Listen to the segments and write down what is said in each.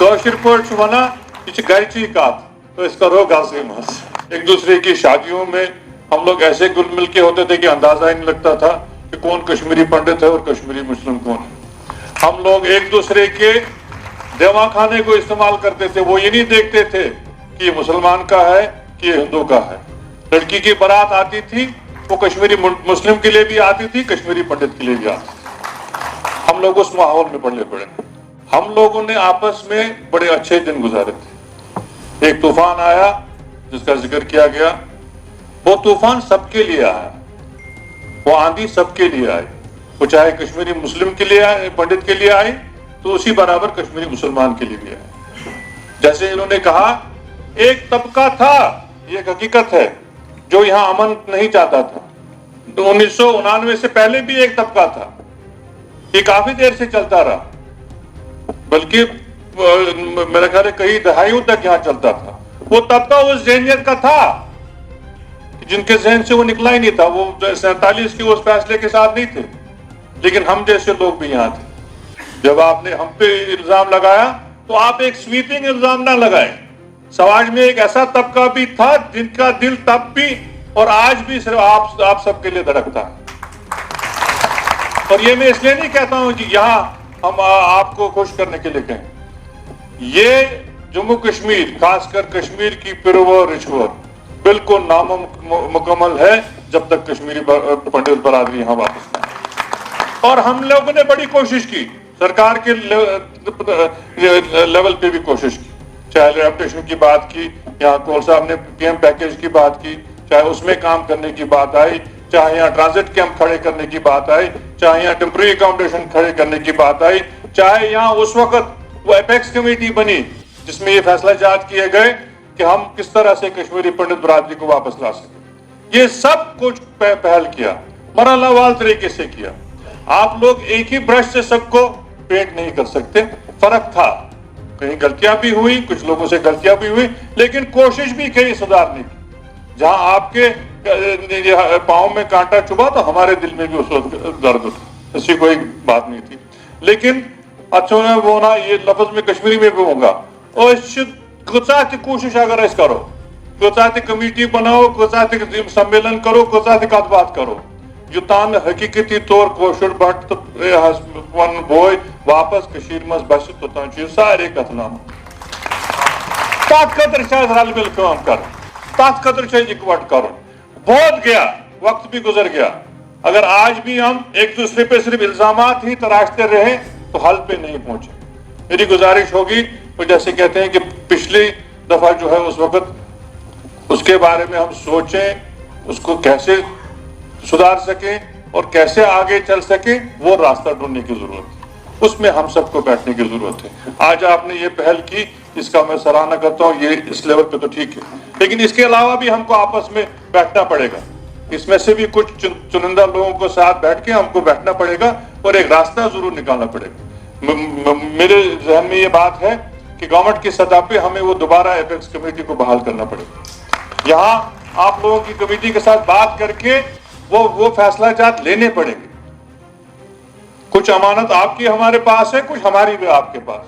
کٲشِر پٲٹھۍ چھُ وَنان یہِ چھِ گرِچی کَتھ أسۍ کَرو گَرسٕے منٛز. ایک دوسرے کی شادیوں میں ہم لوگ ایسے گل مل کے ہوتے تھے کہ اندازہ ہی نہیں لگتا تھا کہ کون کشمیری پنڈت ہے اور کشمیری مسلم کون ہے. ہم لوگ ایک دوسرے کے دیوا کھانے کو استعمال کرتے تھے. وہ یہ نہیں دیکھتے تھے کہ یہ مسلمان کا ہے کہ یہ ہندو کا ہے. لڑکی کی بارات آتی تھی وہ کشمیری مسلم کے لیے بھی آتی تھی, کشمیری پنڈت کے لیے بھی آتی تھی. ہم لوگ اس ماحول میں پڑے پڑے. ہم لوگوں نے آپس میں بڑے اچھے دن گزارے تھے. ایک طوفان آیا جس کا ذکر کیا گیا, وہ طوفان سب کے لیے آیا, وہ آندھی سب کے لیے آئی. وہ چاہے کشمیری مسلم کے لیے آئے, پنڈت کے لیے آئی, تو اسی برابر کشمیری مسلمان کے لیے بھی آئے. جیسے انہوں نے کہا ایک طبقہ تھا, یہ ایک حقیقت ہے, جو یہاں امن نہیں چاہتا تھا. 1999 سے پہلے بھی ایک طبقہ تھا, یہ کافی دیر سے چلتا رہا, بلکہ میرا خیال ہے کئی دہائیوں تک یہاں چلتا تھا. وہ طبقہ اس ذہنیت کا تھا جن کے ذہن سے وہ نکلا ہی نہیں تھا. وہ 47 کے اس فیصلے کے ساتھ نہیں تھے, لیکن ہم جیسے لوگ بھی یہاں تھے. جب آپ نے ہم پہ الزام لگایا تو آپ ایک سویپنگ الزام نہ لگائیں. سماج میں ایک ایسا طبقہ بھی تھا جن کا دل تب بھی اور آج بھی صرف آپ سب کے لیے دھڑکتا ہے. اور یہ میں اس لیے نہیں کہتا ہوں کہ یہاں ہم آپ کو خوش کرنے کے لیے کہیں. یہ جموں کشمیر, خاص کر کشمیر کی پیروو رچور بالکل نامکمل ہے جب تک کشمیری پنڈت برادری یہاں واپس نہ آئے. اور ہم لوگوں نے بڑی کوشش کی, سرکار کے لیول پہ بھی کوشش کی, چاہے ریپٹیشن کی بات کی, یہاں کول صاحب نے پی ایم پیکیج کی بات کی, چاہے اس میں کام کرنے کی بات آئی, چاہے یہاں ٹرانزٹ کیمپ کھڑے کرنے کی بات آئی, چاہے یہاں ٹیمپرری اکاموڈیشن کھڑے کرنے کی بات آئی, چاہے یہاں اس وقت وہ ایپیکس کمیٹی بنی جس میں یہ فیصلہ جات کیے گئے کہ ہم کس طرح سے کشمیری پنڈت برادری کو واپس لا سکیں. یہ سب کچھ پہل کیا, مرحلہ وار طریقے سے کیا. آپ لوگ ایک ہی برش سے سب کو پینٹ نہیں کر سکتے. فرق تھا, کہیں غلطیاں بھی ہوئی, کچھ لوگوں سے غلطیاں بھی ہوئی, لیکن کوشش بھی کہیں سدھارنے کی. جہاں آپ کے پاؤں میں کانٹا چبھا تو ہمارے دل میں بھی اس وقت درد اٹھا, ایسی کوئی بات نہیں تھی. لیکن اچھا وہ نا یہ لفظ میں کشمیری میں بھی ہوگا, اور کچھ کوشش اگر اس کرو, کچھ کمیٹی بناؤ, کچھ سمیلن کرو, کچھ کت بات کرو, یوتان حقیقتی طور کوشر بٹ تو پن بوئے واپس کشیر مز بس توتان سارے کت نام. تات خاطر رل مل کام کر, تات خاطر اکوٹ کر. بہت گیا, وقت بھی گزر گیا. اگر آج بھی ہم ایک دوسرے پہ صرف الزامات ہی تراشتے رہے تو حل پہ نہیں پہنچے. میری گزارش ہوگی, وہ جیسے کہتے ہیں کہ پچھلی دفعہ جو ہے اس وقت اس کے بارے میں ہم سوچیں, اس کو کیسے سدھار سکیں اور کیسے آگے چل سکیں, وہ راستہ ڈھونڈنے کی ضرورت ہے. اس میں ہم سب کو بیٹھنے کی ضرورت ہے. آج آپ نے یہ پہل کی, اس کا میں سراہنا کرتا ہوں, یہ اس لیول پہ تو ٹھیک ہے, لیکن اس کے علاوہ بھی ہم کو آپس میں بیٹھنا پڑے گا. اس میں سے بھی کچھ چنندہ لوگوں کو ساتھ بیٹھ کے ہم کو بیٹھنا پڑے گا اور ایک راستہ ضرور نکالنا پڑے گا. میرے ذہن میں یہ بات ہے کہ گورنمنٹ کی سطح پہ ہمیں وہ دوبارہ ایپیکس کمیٹی کو بحال کرنا پڑے گا. یہاں آپ لوگوں کی کمیٹی کے ساتھ بات کر کے وہ فیصلہ جات لینے پڑیں گے. کچھ امانت آپ کی ہمارے پاس ہے, کچھ ہماری بھی آپ کے پاس.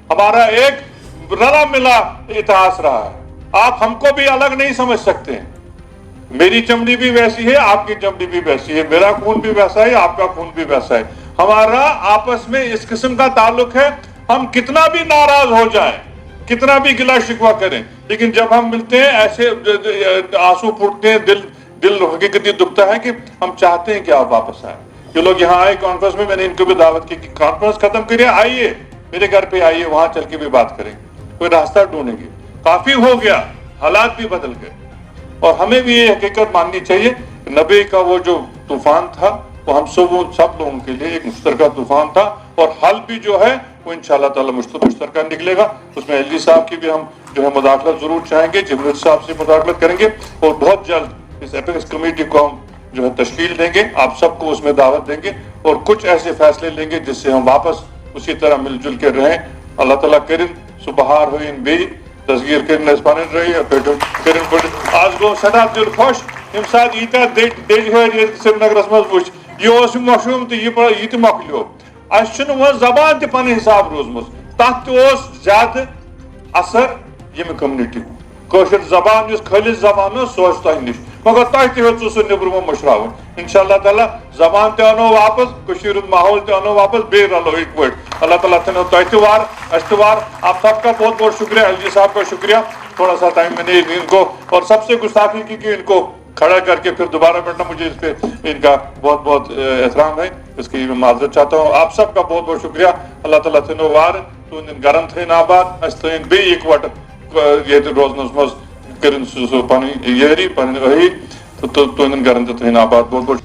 ہمارا ایک رلا ملا اتحاد رہا ہے, آپ ہم کو بھی الگ نہیں سمجھ سکتے ہیں. میری چمڑی بھی ویسی ہے, آپ کی چمڑی بھی ویسی ہے, میرا خون بھی ویسا ہے, آپ کا خون بھی ویسا ہے. ہمارا آپس میں اس قسم کا تعلق ہے. ہم کتنا بھی ناراض ہو جائیں, کتنا بھی گلا شکوہ کریں, لیکن جب ہم ملتے ہیں ایسے آنسو پھوٹتے ہیں, دل حقیقتی دکھتا ہے کہ ہم چاہتے ہیں کہ آپ واپس آئیں. یہ لوگ یہاں آئے کانفرنس میں, میں نے ان کو بھی دعوت کی کہ کانفرنس ختم کریے, آئیے میرے گھر پہ آئیے, وہاں چل کے بھی بات کریں, کوئی راستہ ڈھونڈیں گے. کافی ہو گیا, حالات بھی بدل گئے, اور ہمیں بھی یہ حقیقت ماننی چاہیے کہ 90 کا وہ جو طوفان تھا وہ ہم سب لوگوں کے لیے ایک مشترکہ طوفان تھا, اور حل بھی جو ہے وہ انشاءاللہ تعالی مشترکہ نکلے گا. اس میں ایل جی صاحب کی بھی ہم جو ہے مداخلت ضرور چاہیں گے, جمہوریت صاحب سے مداخلت کریں گے, اور بہت جلد اس ایپیکس کمیٹی کو ہم جو ہے تشکیل دیں گے, آپ سب کو اس میں دعوت دیں گے, اور کچھ ایسے فیصلے لیں گے جس سے ہم واپس اسی طرح مل جل کے رہیں. اللہ تعالیٰ کرن سبہار ہوئن بی تصغیر کرن اس پانن رہی کرن پڑ آج گو سدا دل خوش یم سات ایتا دیج ہے سری نگرس مز وچ یہ مشروم تو یہ تہ مکلیو. اس چھن وہ زبان تہ پن حساب روزمت, تحت زیادہ اثر یم کمنٹی کوشر زبان اس خالص زبان سو تہ نش مگر تہ تہ سہ نبرم مشراون انشاءاللہ تعالیٰ زبان تہ انو واپس کشیر ماحول تہ انو واپس بے رلو ایک پہ اللہ تعالیٰ تھنو تہ تہوار اشتوار آپ سب کا بہت بہت شکریہ ایل جی صاحب کا شکریہ تھوڑا سا ٹائم میں نے ان کو اور سب سے گستاخی کی کہ ان کو کھڑا کر کے پھر دوبارہ بیٹھنا مجھے اس پہ ان کا بہت بہت احترام ہے اس کی میں معذرت چاہتا ہوں آپ سب کا بہت بہت شکریہ اللہ تعالیٰ تھنو وار تو گرن تھین آباد اس تھین بی اکوٹ یہ روزنس مز کرن سہ پن یری پن اہی تو تہندین گرن تہ تھین آباد بہت بہت